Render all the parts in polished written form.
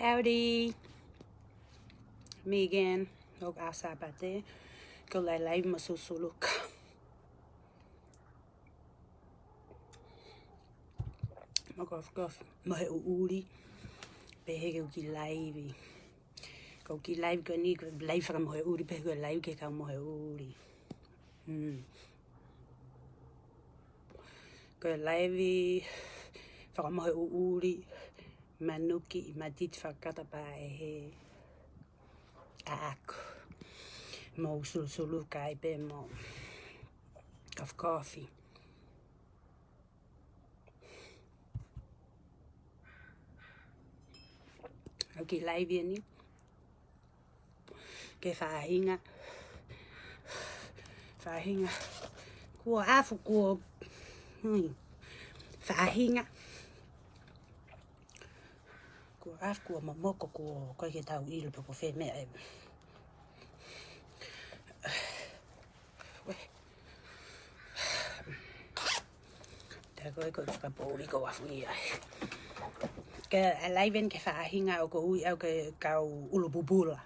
Howdy. Me again. Og asabate. Go live masusuluk. Magof mahe uuri. Behege uki live. Go ki live go ni live fra mahe uuri behege live ke ka mahe uuri. Go live fra mahe uuri. Manuki madit fakata pa he. Ako. Mo sululu kai be mo. Of coffee. Okay, live ni. Ke fahinga. Kua afu kua. Fahinga. Kua afu kua mamoko kua koe ke tau ilu pa ko fe me. Koe koe whakapōri ko afu ia. Ke alaiven ke whaahinga o ko ui au ke kau ulububula.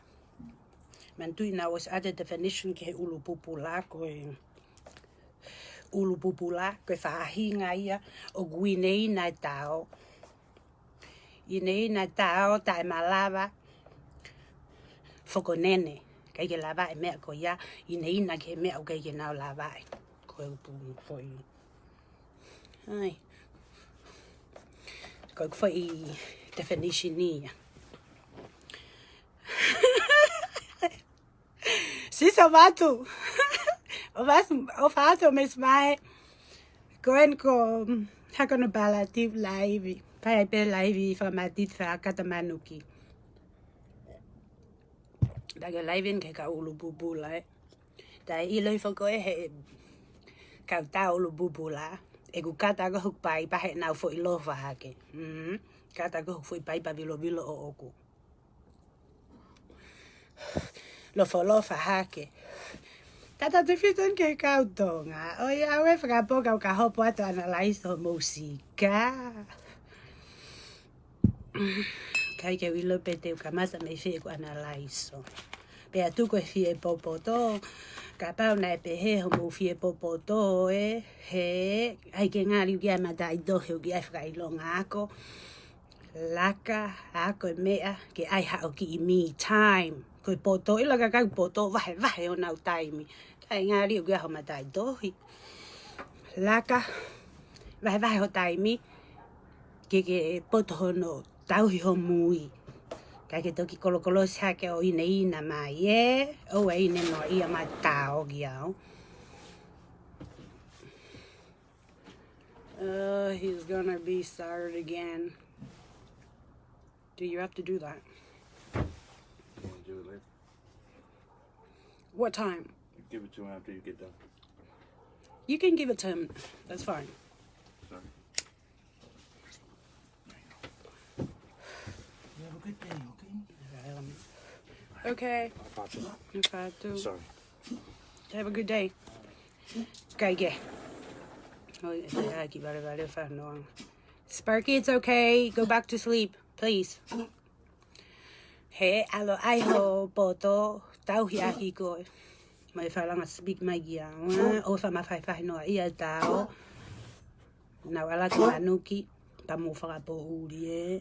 Man tui na was other definition ke ulububula koe whaahinga ia o gui nei nai tao. I nei nai tao tae malawa whakonene. Kei ke lawa e mea ko ia. I nei na ke mea o kei ke nau lawa e. Koe upu foi. Ai. Koe foi definition ni. Sisa watu. O fato mes mai. Koen ko hakona balativ live. Pai pe live fa matit fa kata manuki. Daga live in ke ka ulububula. Dai iloi fa koe he ka ta ulububula. E ku kata ko pai pa he nau fo ilo fa hake. Kata ko fo pai pa vilo o oku. Lo fo lo fa hake. Tata te fiton ke kautonga. O ia we fra poka ka hopo ato analyze o música. Kai ke vilo pete ka masa me fe ko analyze. Pe atu ko fie popo to. Kapau na pe he ho mo fie popo to he ai ke ngari kia mata I do he kia fra ilonga ako laka ako mea ke ai ha o ki me time ko poto ila ka poto vai o nau time kai ngari kia ho mata I do hi laka vai ho time ke poto no tau hi ho mui kai ke toki kolo sa ke o ina mai o ine no ia matao giao. He's gonna be started again. Do you have to do that? You want to do it later? What time? Give it to him after you get done. You can give it to him. That's fine. Sorry. You have a good day, okay? Okay. If I do. Sorry. Have a good day. Okay. Sparky, it's okay. Go back to sleep, please. Hey, alo ai ho poto tau hi aki ko. Mai fa langa speak mai gia. O fa ma fa no ia tao. Na wala ki manuki pa mo fa po uri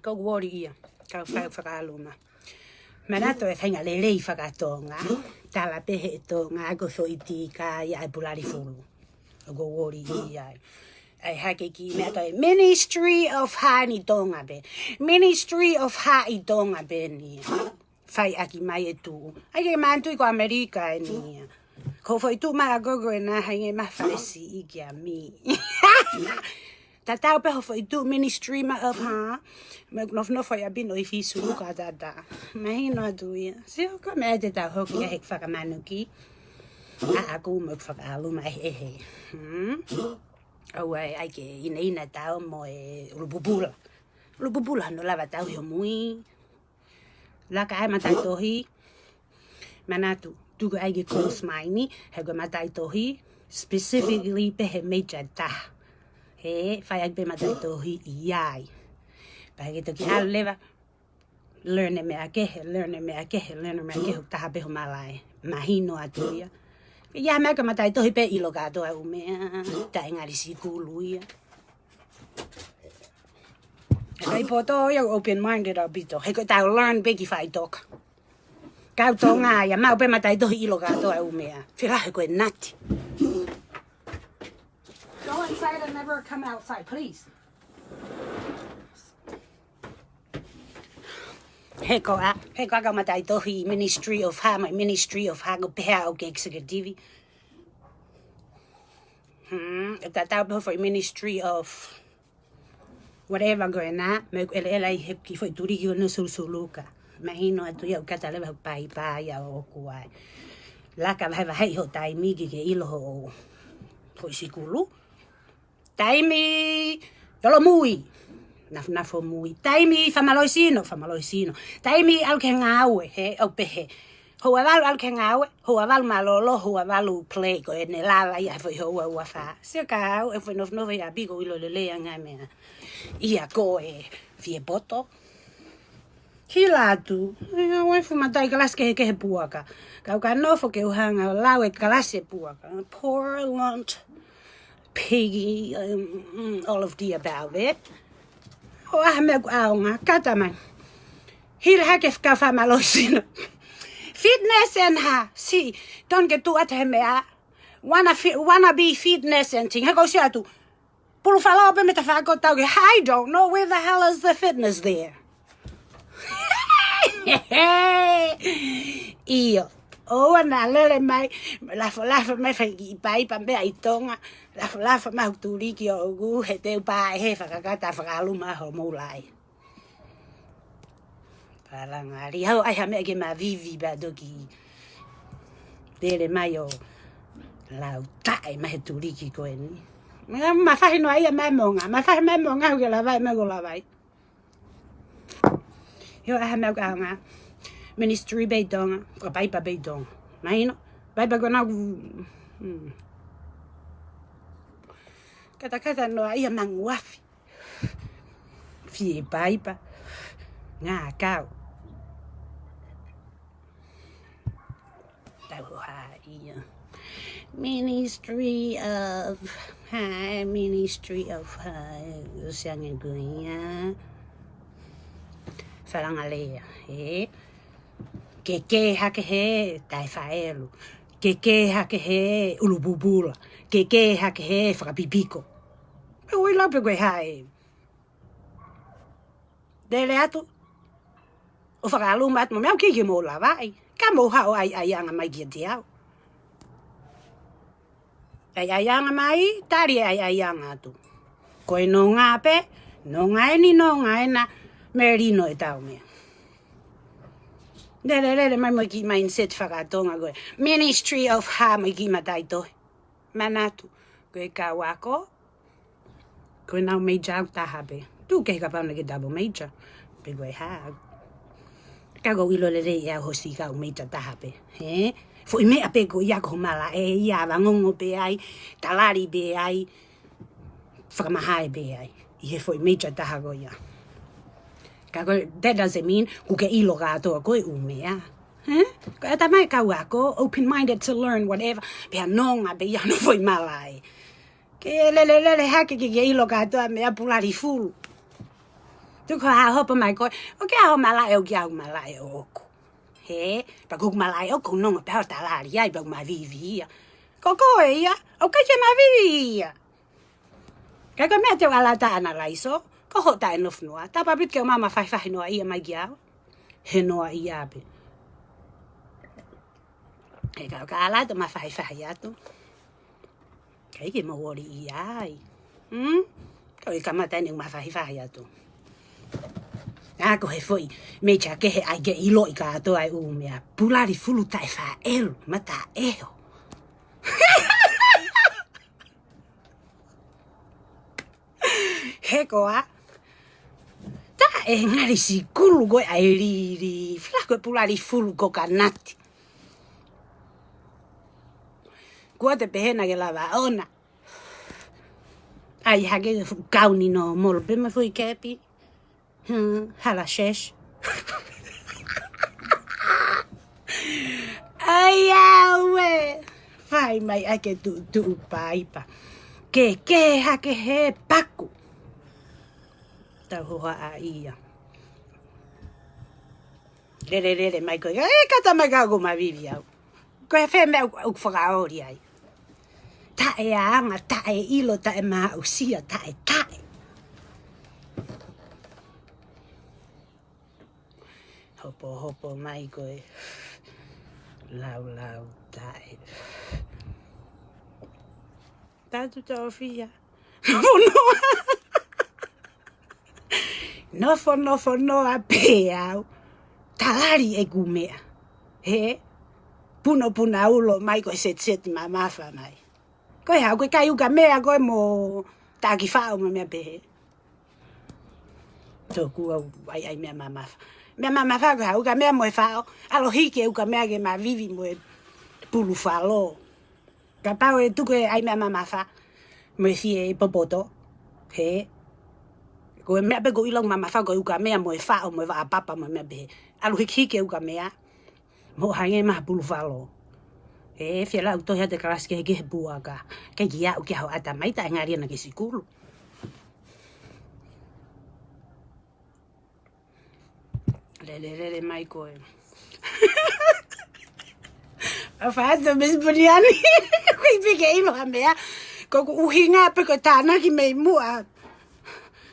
Ko wori ia. Ka fa aluma. Manato e whainga lelei whakatonga. Tala pehe tonga ko so iti ka ia pulari fulu. O go wori ia. Ai hake ki mea toi Ministry of Ha ni tonga be. Ministry of Ha I tonga be ni. Whai aki mai e tu. Ai ke mantui ko Amerika e ni. Ko foi tu mai agogo e na hange mawhaesi I kia mi. Tatau peho foi tu Ministry ma of Ha. No foi abino I fisu ka tata. Mahino atu ia. Sio ka mea te tau hoki e hek whakamanuki. A aku mo whakaluma he. Au ai ke ina tau mo e ulububula. Ulububula no lava tau hi mui. Laka ai matai tohi. Manatu tuku ai ke close mai ni. He go matai tohi. Specifically pehe meja ta. He, whai ai pe matai tohi I ai. Pahe ke toki hau lewa. Learn me a kehe. Taha peho malai. Mahino atu ia. Ia mea ka matai tohi pe ilo katoa umea. Ta ingari si kulu ia. Kai poto ia open-minded a bito. He ko tau learn beki whai toka. Kau tō ngā ia mau pe matai tohi ilo katoa umea. Whirahe koe nati. Go inside and never come outside, please. He koa ka matai tohi Ministry of my Ministry of Hago Pea o ke executive. Ta tau po for Ministry of whatever going na, me ele I hep ki foi turi ki no sulsuluka. Mahino atu ia kata le pai ya o kuai. La ka va hei ho tai mi ki ke ilo ho foi sikulu. Taimi yolo mui. Na fo mui. Taimi famaloisino. Taimi al ke ngawe he o pehe. Ho avalu al ke ngawe, ho avalu malolo, ho avalu play ko ne lava ia foi ho wa fa. Se ka o foi no ia bigo ilo le anga me. Ia ko e fie poto. Hilatu. Ia wai fu matai kalas ke he puaka. Kau ka no fo ke uhanga lawe kalas e puaka. Poor lunch. Piggy, all of the above it. O ahme aunga kataman. Hil hakef ka famaloisino. Fitness and ha. See, don't get too at him. Wanna be fitness and thing. Hako siya tu. Pulu fala ope meta fako tau. I don't know where the hell is the fitness there. Iyo. O na lele mai lafa mai fa I pai pa me ai tonga lafa mai turi ki o gu he te pa he fa ka ta fa lu ma ho mo lai para ngari ho ai ha me ke ma vivi ba doki dele mai o la tai mai turi ki ko en ma fa no ai ma monga ho ke la vai me go la vai yo ai ha me ga Ministry bei donga, ko pai pa bei donga. Maino, pai pa gona kata no ia manguafi. Fie pai pa. Nga kau. Tau ha ia. Ministry of Siang Guia. Falangalea, Keke hake he tai faelu. Keke hake he ulububula. Keke hake he whakapipiko. E ui laupe koe hae. Dele atu. O whakaluma atu mo meau kiki mo la vai. Ka mo hao ai anga mai kia te au. Ai anga mai, tari ai anga atu. Koe no ngape, no ngaena, merino e tau mea. Lele mai mo ki mindset whakatonga koe. Ministry of Ha mo ki matai toi. Manatu. Koe ka wako. Koe nau major au taha pe. Tu ke ka pauna ke double major. Pe koe ha. Ka go ilo le rei au hosi ka au major taha pe. He? Fo I mea pe ko ia ko mala e ia wangongo pe ai. Talari pe ai. Whakamahai pe ai. I he fo I major taha ko ia. That doesn't mean kuke ilo gato koe umea. Ko ata mai ka wako open-minded to learn whatever. Pea nonga pe ia no foi malai. Ke lele hake ke ilo gato mea pulari fulu. Tu ko ha hopa mai koe. O ke au malai o ke au malai o oku. He, pa kuk malai o ku nonga pe au talari ai pa ma vivi ia. Ko koe ia, o ke ma vivi ia. Ka mea te wala ta analaiso. Ko ho ta enough noa. Ta pa bit ke mama fai noa ia mai giao. He noa ia be. E ka ala to ma fai atu. Kai ke mo wori ia ai. Ko ka mata ni ma fai atu. Ko he foi me cha ke he ai ke ilo I ka to ai umea. Pulari fulu tai fa el mata eho. He koa. E ngari si kulu koe ai riri. Flako e pulari fulu ko kanati. Kua te pehena ke lava ona. Ai hake kauni no molo pe me foi kepi. Hala shesh. Ai awe. Fai mai ake tu paipa. Ke hake he paku. Tau hoa a ia. Lere mai koe. Kata mai kago ma vivi au. Koe fe me au whakaori ai. Tae a anga, tae ilo, tae maa usia, tae. Hopo mai koe. Lau, tae. Tatu tau fia. Nofo noa pe au. Talari e kumea. He? Puna ulo mai koe set mamafa mai. Koe hau koe kai uka mea koe mo taki whao ma mea pehe. Tōku au ai mea mamafa. Mea mamafa koe hau uka mea moe whao. Alo hike uka mea ke ma vivi moe pulu whalo. Ka pau e tuku e ai mea mamafa. Moe fie e popoto. He? Koe mea pe ko ilang mamafa koe uka mea moe whao moe wa papa moe mea pehe. Alo hike uka mea. Mo hange maha pulu whalo. E fiala uto hea te karaske heke he buaka. Kei kia uke hau ata maita e ngari ana ke sikulu. Lele mai koe. Afato mes buniani. Kui pike ilo ha mea. Koko uhinga pe ko tāna ki mei mua.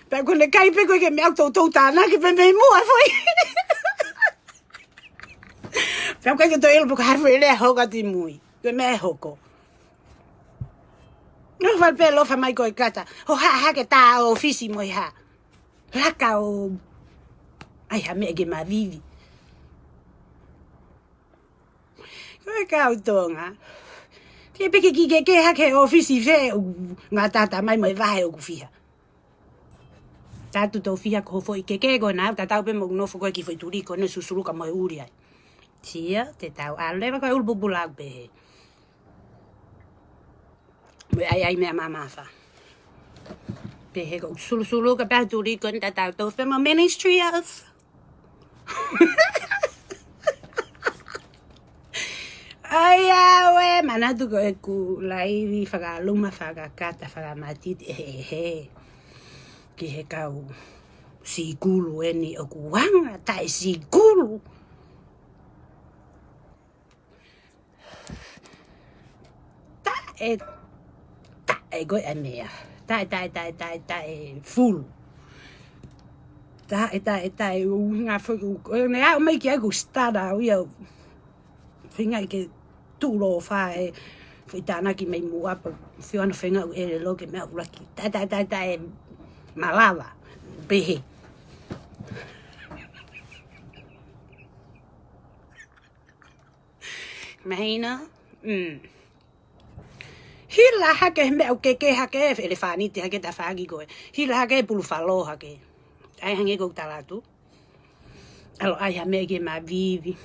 Pe ko ne kai pe ko ke mea tau tāna ki pe mei mua foi. Pea koe ke toi ilo puka harfu ele hoka ti mui. Koe mea hoko. No whalpe lofa mai koe kata. Ho ha ke tā o fisi moi ha. Laka o... Ai ha mea ke ma vivi. Koe kau tonga. Ke peke ki ke hake o fisi fe ngā tata mai moi vahe o kufiha. Tātu tau fiha ko foi ke koe nā. Tātau pe mok nofo koe ki foi turiko ne susuruka moi uri ai. Tia, te tau alewa koe ulpupulau pehe. Moi ai mea mamafa. Pehe ko sulu ka pehe turiko ni tātau tau pe mo ministry of. Ai awe, manatu ko e ku laivi whakaluma whakakata whakamatiti he. Ki he kau sikulu eni o kuanga tai sikulu. Tae koe e mea. Tae full. Tae ngā whaku. Nei au mai ki au stara au iau. Whinga i ke tūro o whae. Whi tāna ki mei muapa. Whiwana whinga u ere lo ke mea uraki. Tae malawa. Behe. Mahina? Hila hake me o ke hake ele whaniti hake ta whagi koe. Hila hake pulu whalo hake. Ai hange kou talatu. Alo ai ha me ke ma vivi.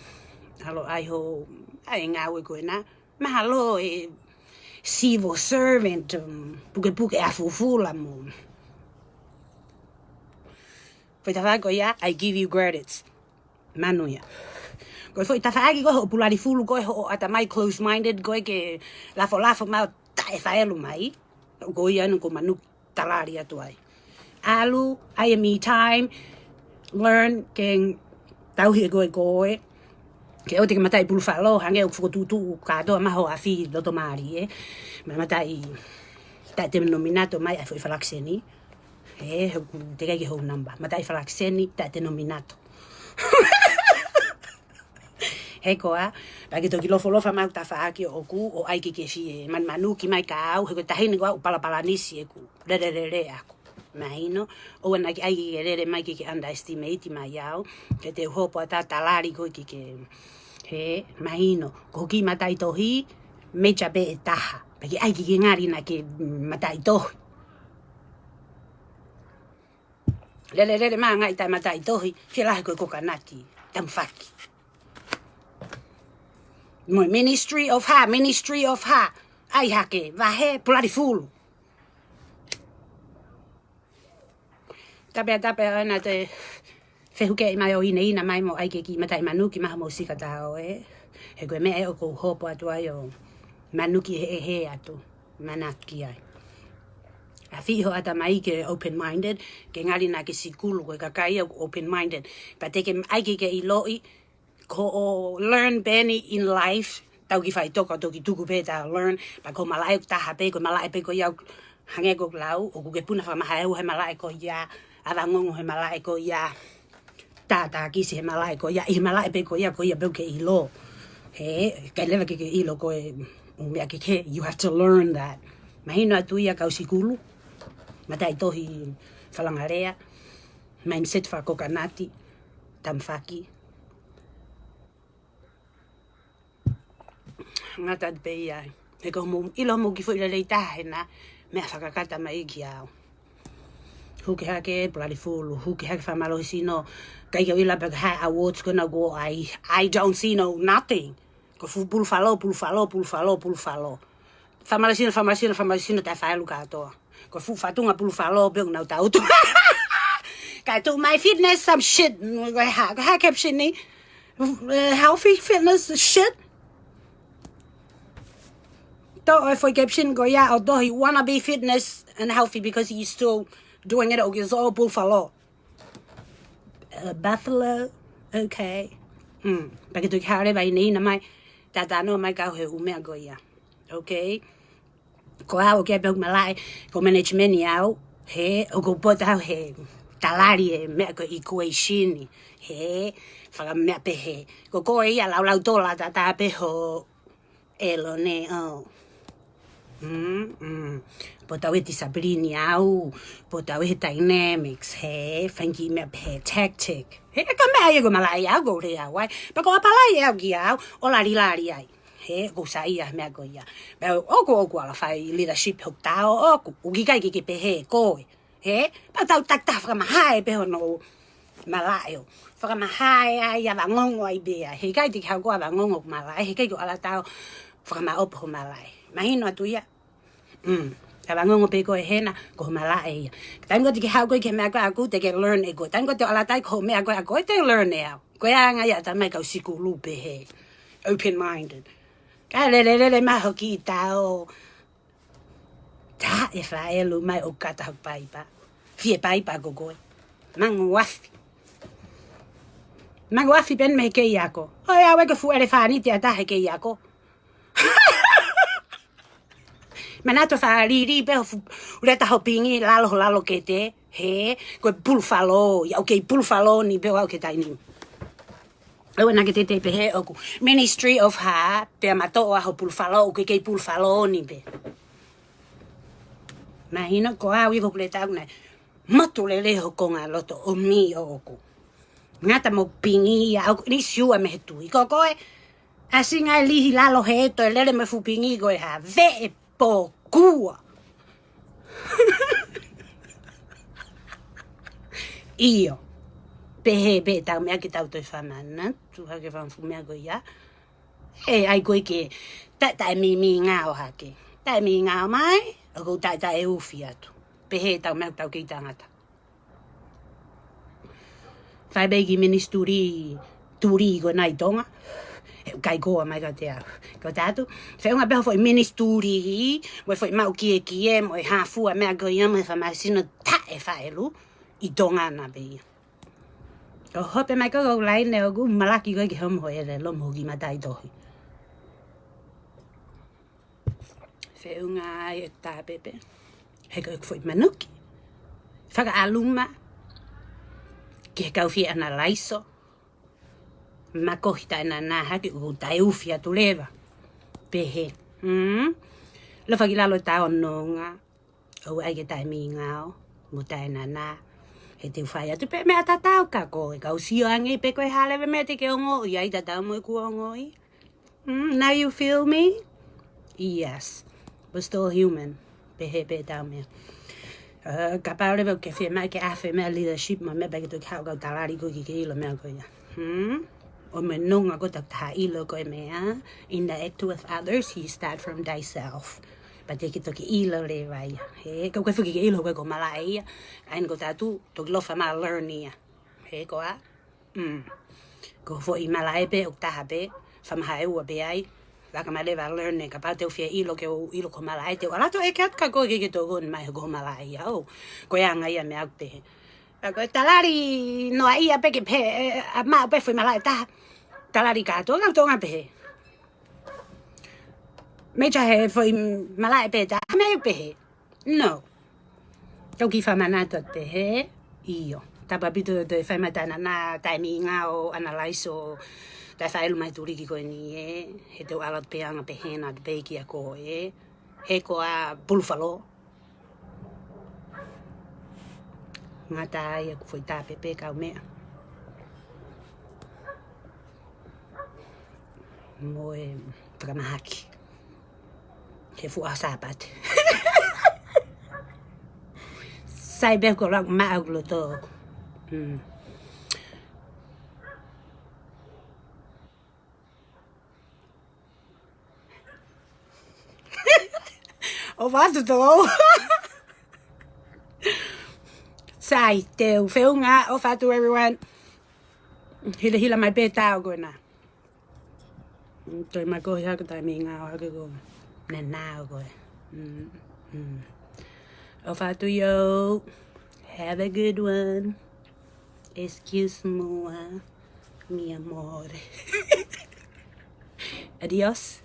Alo ai ho ai ngawe koe na. Mahalo e civil servant. Puke a fufula mo. Foi ta whagi koe ya, I give you credits. Manuia. Koe foi ta whagi koe ho pulari fulu koe ho ata mai close-minded koe ke lafo mau tae whaelu mai. Koe anu ko manu talari atu ai. Alu, IME time, learn ke tauhi koe. Ke o te matai pulu whalo, hange o whukotutu kātoa maho a whi loto maari, matai tae te nominato mai a whoi whalakseni. Te kai ki hou namba. Matai whalakseni, tae te nominato. He koa, pake toki lofa mau ta whaaki o ku, o aiki ke fie, manu ki mai ka au, he koe tahini koa upala nisi e ku, re aku. Mahino, o wana ki aiki ke rere mai ki underestimate mai au, ke te hopo a tā talari koe ki ke, he, mahino, ko ki matai tohi, mecha be e taha, pake aiki ke ngari na ke matai tohi. Rere maa ngai tai matai tohi, whilahe koe kokanati, tamwhaki. Moi Ministry of Ha. Ai hake, wahe, pulari fulu. Tapea ana te whehuke I mai o ina mai mo aike ki matai manuki maha mo sika tao He koe mea o ko hopo atu ai o manuki he atu. Manaki ai. A whiho ata mai ke open-minded. Ke ngari nā ke sikulu koe kakai au open-minded. Pa teke aike ke I loi. Ko o learn beni in life. Tau ki whai toka toki tuku pe tau learn. Pa ko malai o taha pe ko malai pe ko iau hange ko lau. O kuke puna whamaha he malai ko ia. Awangongo he malai ko ia. Tata kisi he malai ko ia. I he malai pe ko ia beuke I lo. He, kai lewa ke ilo ko mea ke you have to learn that. Mahino atu ia kau sikulu. Matai tohi whalangarea. Mindset whakokanati. Tamwhaki. Ngata te pei ai. He ko ilo mo ki fo ila rei tahena. Mea whakakata mai ki au. Huke hake bloody fulu. Huke hake whamalo sino. Kai kau ila peka hai awards kona go I don't see no nothing. Ko fu pulfalo. Whamalasino tai whailu katoa. Ko fu fatunga pulfalo beung nau tautu. Kai tu my fitness some shit. Ha caption ni. Healthy fitness shit. To for caption go yeah, although he wanna be fitness and healthy because he's still doing it. Okay, it's all buffalo. Buffalo, okay. Pagi tu kare bai ni na mai tata no mai kau he umea go ya. Okay. Ko hau ke bel malai ko management yau he o go pota he talari me ko equation he fa me pe he ko ia lau tola tata pe ho elo ne o Pota we disability au, pota we dynamics, he, fangi me pe tactic. He, ka me go malai au go le au, pa ko palai au gi au, o lari ai. He, go sai ia me go ia. Be o ala fai leadership ho tao, o gi kai ki pe he ko. He, pa tau tak ta fra mahai pe no malai. Fra mahai ai ya ngongo ai be. He kai ti ka go ba ngongo malai, he kai go ala tao fra ma op ho malai. Mahino atu ia. Tabangongo pe ko hena ko malai. Tango ti hau ko ke me aku te ke learn e ko. Tango te ala tai ko me aku te learn e au. Ko ya nga ya ta mai ka sikulu pe he. Open minded. Ka le ma ho ki tao. Ta e fa e lu mai o kata pai pa. Fie pai pa go go. Manguafi. Manguafi pen me ke yako. O ya we ko fu ele fa ni te ata he ke yako. Manato fa riri pe ureta hopingi lalo ke te he ko pulfalo ya okay pulfalo ni pe wa ke tai ni o na ke te pe he o ministry of ha pe mato wa ho pulfalo ke pulfalo ni pe mahino ko a wi ko pleta una matulele ho con a loto o mi o ko ngata mo pingi ya ni siu a me tu ko así ngai li lalo he to le me fu pingi go ha ve po cua. Io. Pe tau mea ki tau toi whamana. Tu hake whamfu mea go ia. E ai koe ke tai mi ngā o hake. Tai mi ngā mai. O kou tai e uwhi atu. Pe tau mea tau ki tangata. Whai beigi ministuri turi go nai tonga. Kai goa mai ka te au. Ko tātu, whaunga beho foi ministuri, mo foi mau kie mo e hafua mea go ia mo e whamasino ta e whaelu, I tonga na bei. O hope mai ko lai ne o gu malaki ko ki homo e re lomo ki matai tohi. Whaunga e tā pepe. He ko foi manuki. Whaka aluma. Ki he kau fia ana laiso. Makohita na haki u tai ufi atu lewa. Pehe. Lo whaki lalo tau nonga. O ai ke tai mi ngao. Mo tai na. He te whai atu pe mea tatau ka koe. Kau sio angi pe koe halewe mea te ke ongo. Iai tatau mo ku ongo I. Now you feel me? Yes. We're still human. Pehe pe tau mea. Ka pao lewa ke whi mai ke awhi mea leadership ma mea bagi tu kau kau talari ko ki ilo mea koe ia. O me nunga ko tak taha ilo koe mea. Interact with others, you start from thyself. Pate ki toki ilo le vai. He ko fuki ke ilo ko malai. Ain ko tatu to lofa ma learnia. He ko a. Ko fo I malai pe o tahape. Fa mahai u be ai. La ka male va learning ka pate o fie ilo ke o ilo ko malai te. Ala to e kat ka ko ke to gon mai go malai o. Ko ya nga ya me akte. Ko talari no ia pe ke pe ma pe foi malai ta. Talari ka to nga pe. Me chahe foi malai pe ta. Me pe. No. Toki fa manata te he. Io. Tapa pito te fai matana na taimi nga o analyze o tai fai lu mai turi ki ko ni e. He te alat pe anga pe hena te peiki a ko e. He ko a Buffalo. Ngata ai ku foi ta pepe ka o mea. Mo e pramahaki. He fu asapat. Sai be ko rak ma aglo to. O vato to. Sai te u feunga o fatu everyone. Hila mai beta o gona. Toi mai ko ha ka tai mi nga o ko na na o go. O fatu yo. Have a good one. Excuse me, mi amor. Adios.